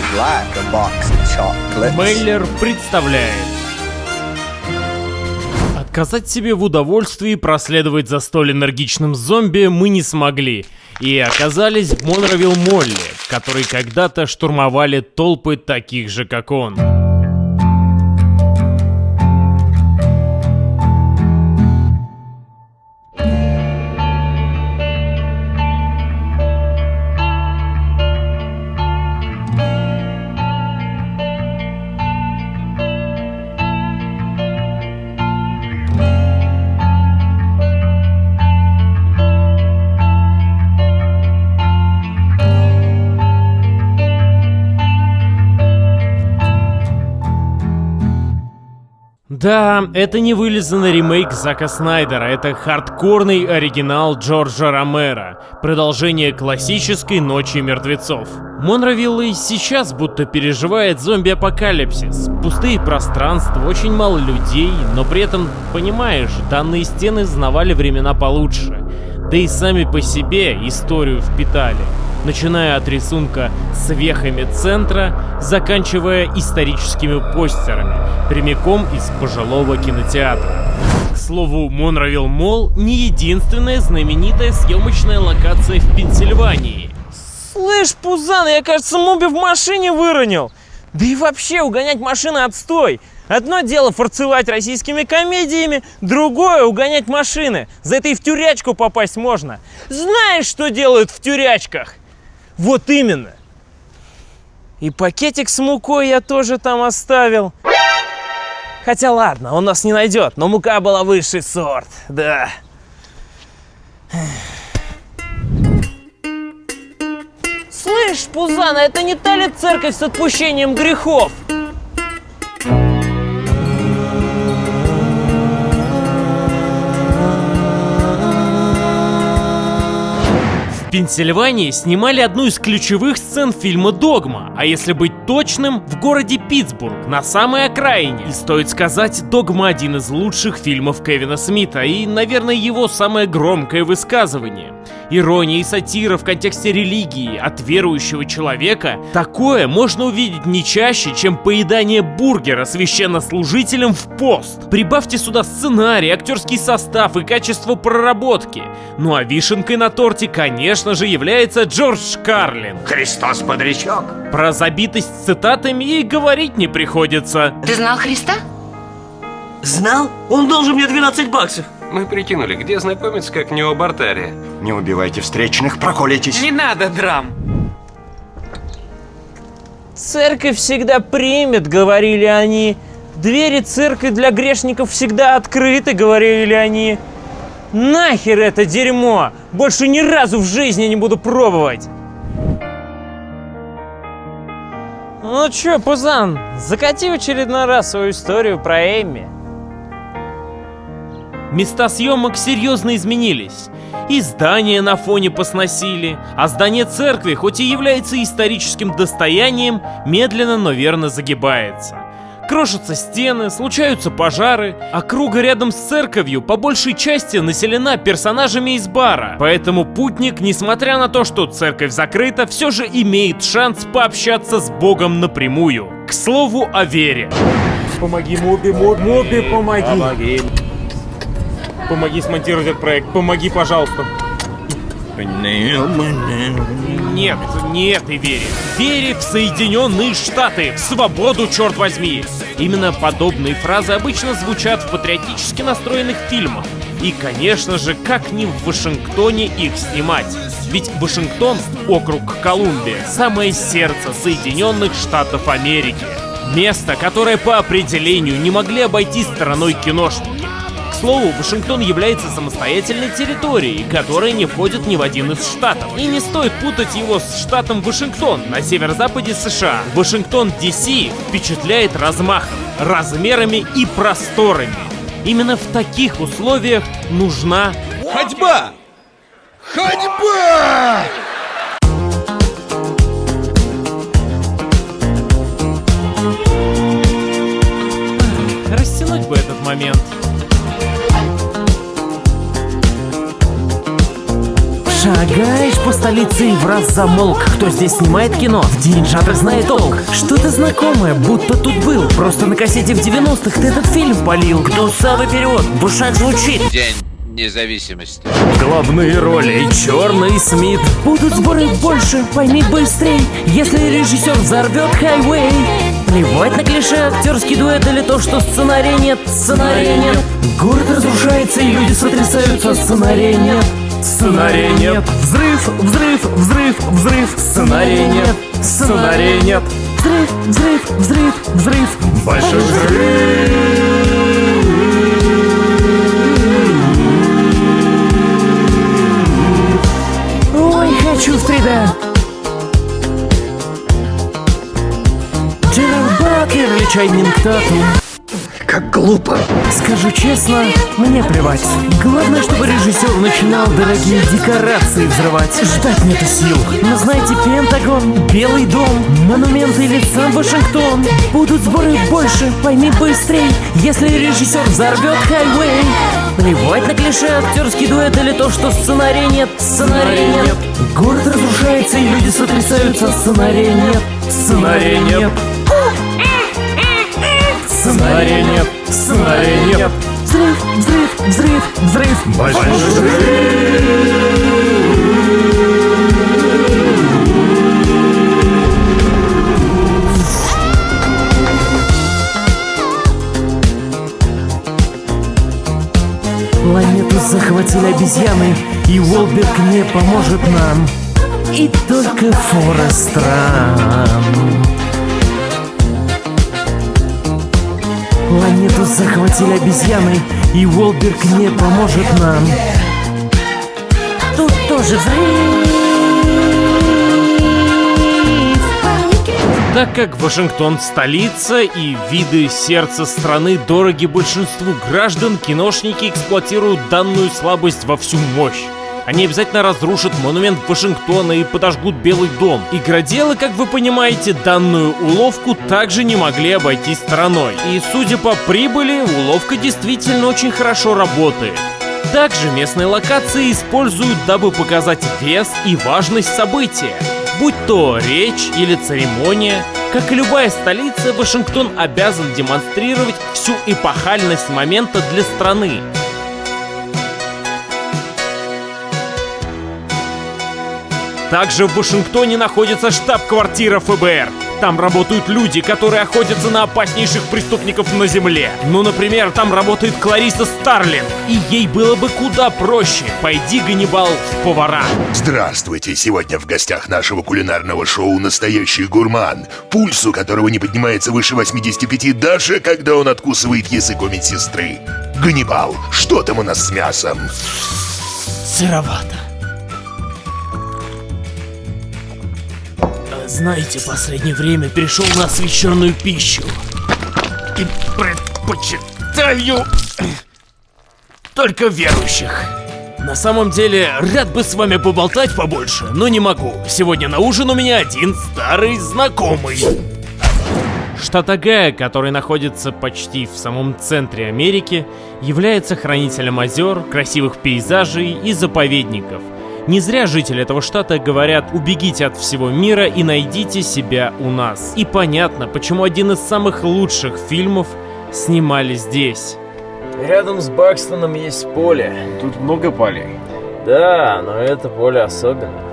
would like a box of chocolates. Мейлер представляет. Отказать себе в удовольствии проследовать за столь энергичным зомби мы не смогли. И оказались в Монровилл-Молле, который когда-то штурмовали толпы таких же, как он. Да, это не вылизанный ремейк Зака Снайдера, это хардкорный оригинал Джорджа Ромеро, продолжение классической Ночи мертвецов. Монровилл и сейчас будто переживает зомби-апокалипсис. Пустые пространства, очень мало людей, но при этом, понимаешь, данные стены знавали времена получше. Да и сами по себе историю впитали. Начиная от рисунка с вехами центра, заканчивая историческими постерами, прямиком из пожилого кинотеатра. К слову, Монровилл Молл не единственная знаменитая съемочная локация в Пенсильвании. Слышь, Пузан, я, кажется, моби в машине выронил. Да и вообще, угонять машины отстой. Одно дело форцевать российскими комедиями, другое угонять машины. За это и в тюрячку попасть можно. Знаешь, что делают в тюрячках? Вот именно. И пакетик с мукой я тоже там оставил. Хотя ладно, он нас не найдет, но мука была высший сорт, да. Слышь, Пузан, а это не та ли церковь с отпущением грехов? В Пенсильвании снимали одну из ключевых сцен фильма «Догма», а если быть точным, в городе Питтсбург, на самой окраине. И стоит сказать, «Догма» — один из лучших фильмов Кевина Смита и, наверное, его самое громкое высказывание. Ирония и сатира в контексте религии от верующего человека — такое можно увидеть не чаще, чем поедание бургера священнослужителем в пост. Прибавьте сюда сценарий, актерский состав и качество проработки. Ну а вишенкой на торте, конечно же, является Джордж Карлин. Христос бодрячок. Про забитость цитатами и говорить не приходится. Ты знал Христа? Знал? Он должен мне 12 баксов. Мы прикинули, где знакомиться, как не у Бартария. Не убивайте встречных, проколитесь. Не надо драм. Церковь всегда примет, говорили они. Двери церкви для грешников всегда открыты, говорили они. Нахер это дерьмо! Больше ни разу в жизни не буду пробовать! Ну чё, Пузан, закати в очередной раз свою историю про Эмми. Места съемок серьезно изменились. И здания на фоне посносили, а здание церкви, хоть и является историческим достоянием, медленно, но верно загибается. Крошатся стены, случаются пожары, округа рядом с церковью по большей части населена персонажами из бара. Поэтому путник, несмотря на то, что церковь закрыта, все же имеет шанс пообщаться с Богом напрямую. К слову о вере. Помоги, Моби, помоги. Помоги смонтировать этот проект, помоги, пожалуйста. Нет, не этой вере. Вере в Соединенные Штаты, в свободу, черт возьми. Именно подобные фразы обычно звучат в патриотически настроенных фильмах. И, конечно же, как ни в Вашингтоне их снимать. Ведь Вашингтон, округ Колумбия, самое сердце Соединенных Штатов Америки. Место, которое по определению не могли обойти стороной киношники. К слову, Вашингтон является самостоятельной территорией, которая не входит ни в один из штатов. И не стоит путать его с штатом Вашингтон на северо-западе США. Вашингтон, Д.С. впечатляет размахом, размерами и просторами. Именно в таких условиях нужна ходьба! Ходьба! Растянуть бы этот момент. Шагаешь по столице и враз замолк. Кто здесь снимает кино? В день жанр знает толк. Что-то знакомое, будто тут был. Просто на кассете в 90-х ты этот фильм полил. Кто самый перевод? В ушах звучит. День независимости. Главные роли Черный Смит. Будут сборы больше, пойми быстрей. Если режиссер взорвет хайвей. Плевать на клише, актерский дуэт или то, что сценария нет. Сценария нет. Город разрушается и люди сотрясаются. Сценария нет. Сценария нет. Взрыв, взрыв, взрыв, взрыв. Сценария нет. Сценария нет. Взрыв, взрыв, взрыв, взрыв. Большой взрыв. Ой, хочу в 3D. Джерард Бакер или Чайнинг Татум. Как глупо. Скажу честно, мне плевать. Главное, чтобы режиссер начинал дорогие декорации взрывать. Ждать нету сил. Но знаете, Пентагон, Белый дом, монументы или сам Вашингтон. Будут сборы больше, пойми быстрей. Если режиссер взорвет хайвей. Плевать на клише, актерский дуэт или то, что сценария нет. Сценария нет. Город разрушается и люди сотрясаются. Сценария нет. Сценария нет. Сценария нет, сценария нет. Взрыв, взрыв, взрыв, взрыв. Большой взрыв. Планету захватили обезьяны, и Уолберг не поможет нам. И только Форест Рам. Планету захватили обезьяны, и Уолберг не поможет нам. Тут тоже взрыв. Так как Вашингтон столица и виды сердца страны дороги большинству граждан, киношники эксплуатируют данную слабость во всю мощь. Они обязательно разрушат монумент Вашингтона и подожгут Белый дом. Игроделы, как вы понимаете, данную уловку также не могли обойти стороной. И судя по прибыли, уловка действительно очень хорошо работает. Также местные локации используют, дабы показать вес и важность события. Будь то речь или церемония, как и любая столица, Вашингтон обязан демонстрировать всю эпохальность момента для страны. Также в Вашингтоне находится штаб-квартира ФБР. Там работают люди, которые охотятся на опаснейших преступников на Земле. Ну, например, там работает Клариса Старлинг. И ей было бы куда проще. Пойди, Ганнибал, в повара. Здравствуйте! Сегодня в гостях нашего кулинарного шоу настоящий гурман, пульс у которого не поднимается выше 85, даже когда он откусывает язык у медсестры. Ганнибал, что там у нас с мясом? Сыровато. Знаете, в последнее время перешел на священную пищу. И предпочитаю только верующих. На самом деле, рад бы с вами поболтать побольше, но не могу. Сегодня на ужин у меня один старый знакомый. Штат Огайо, который находится почти в самом центре Америки, является хранителем озер, красивых пейзажей и заповедников. Не зря жители этого штата говорят: убегите от всего мира и найдите себя у нас. И понятно, почему один из самых лучших фильмов снимали здесь. Рядом с Бакстоном есть поле. Тут много полей. Да, но это поле особенное.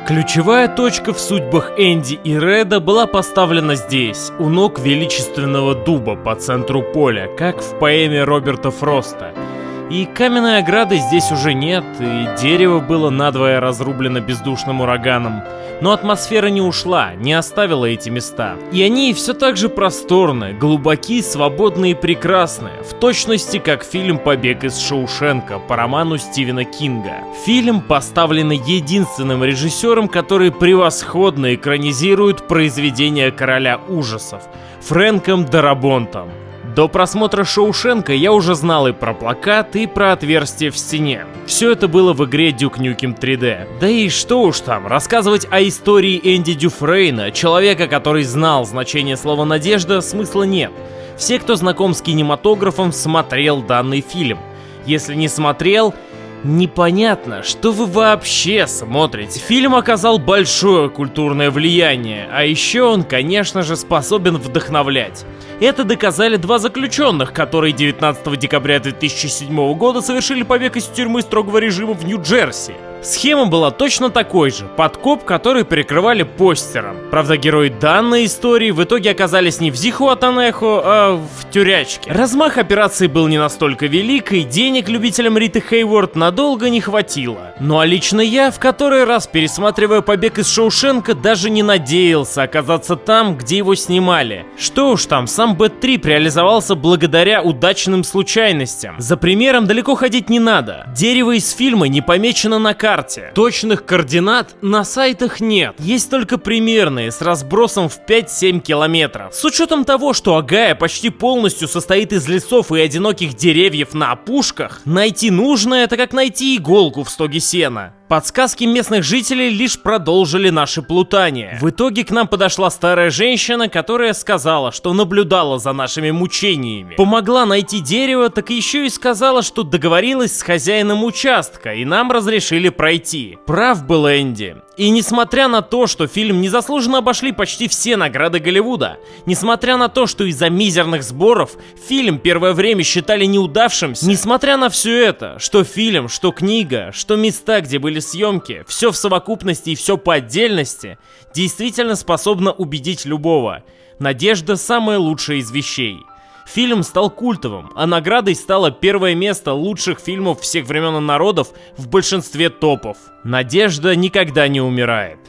Ключевая точка в судьбах Энди и Реда была поставлена здесь, у ног величественного дуба по центру поля, как в поэме Роберта Фроста. И каменной ограды здесь уже нет, и дерево было надвое разрублено бездушным ураганом. Но атмосфера не ушла, не оставила эти места. И они все так же просторны, глубоки, свободны и прекрасны, в точности как фильм «Побег из Шоушенка» по роману Стивена Кинга. Фильм, поставленный единственным режиссером, который превосходно экранизирует произведения короля ужасов — Фрэнком Дарабонтом. До просмотра «Шоушенка» я уже знал и про плакат, и про отверстие в стене. Все это было в игре Duke Nukem 3D. Да и что уж там, рассказывать о истории Энди Дюфрейна, человека, который знал значение слова «надежда», смысла нет. Все, кто знаком с кинематографом, смотрел данный фильм. Если не смотрел, непонятно, что вы вообще смотрите. Фильм оказал большое культурное влияние, а еще он, конечно же, способен вдохновлять. Это доказали два заключенных, которые 19 декабря 2007 года совершили побег из тюрьмы строгого режима в Нью-Джерси. Схема была точно такой же, подкоп, который перекрывали постером. Правда, герои данной истории в итоге оказались не в Зихуатанехо, а в тюрячке. Размах операции был не настолько велик, и денег любителям Риты Хейворд надолго не хватило. Ну а лично я, в который раз пересматривая «Побег из Шоушенка», даже не надеялся оказаться там, где его снимали. Что уж там, сам Бэт-трип реализовался благодаря удачным случайностям. За примером далеко ходить не надо. Дерево из фильма не помечено на карте. Точных координат на сайтах нет. Есть только примерные, с разбросом в 5-7 километров. С учетом того, что Огайо почти полностью состоит из лесов и одиноких деревьев на опушках, найти нужное — это как найти иголку в стоге сена. Подсказки местных жителей лишь продолжили наше плутание. В итоге к нам подошла старая женщина, которая сказала, что наблюдала за нашими мучениями. Помогла найти дерево, так еще и сказала, что договорилась с хозяином участка, и нам разрешили пройти. Прав был Энди. И несмотря на то, что фильм незаслуженно обошли почти все награды Голливуда, несмотря на то, что из-за мизерных сборов фильм первое время считали неудавшимся, несмотря на все это, что фильм, что книга, что места, где были съемки, все в совокупности и все по отдельности, действительно способно убедить любого. Надежда — самая лучшая из вещей. Фильм стал культовым, а наградой стало первое место лучших фильмов всех времен и народов в большинстве топов. Надежда никогда не умирает.